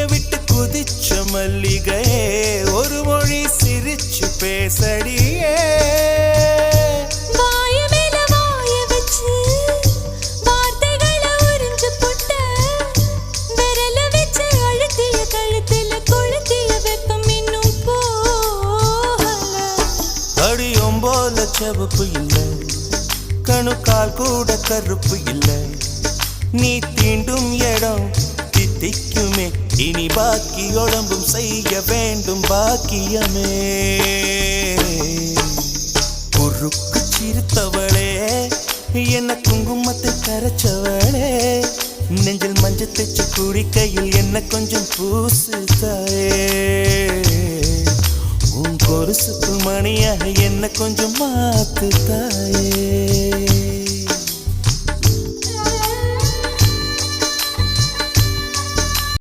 விட்டு குதிச்ச மல்லிகையே ஒரு மொழி சிரிச்சு பேசடியே செவப்பு இல்லை கணுக்கால் கூட கருப்பு இல்லை நீ தீண்டும் இடம் தித்திக்குமே இனி பாக்கி உடம்பும் செய்ய வேண்டும் பாக்கியமே குறுக்கு சிரித்தவளே என்ன குங்குமத்தை கரைச்சவளே நெஞ்சில் மஞ்சள் தைச்சு குடிக்கையில் என்ன கொஞ்சம் பூசு தாயே உன் கொலுசுக்குள் மணியாக என்ன கொஞ்சம் மாத்து தாயே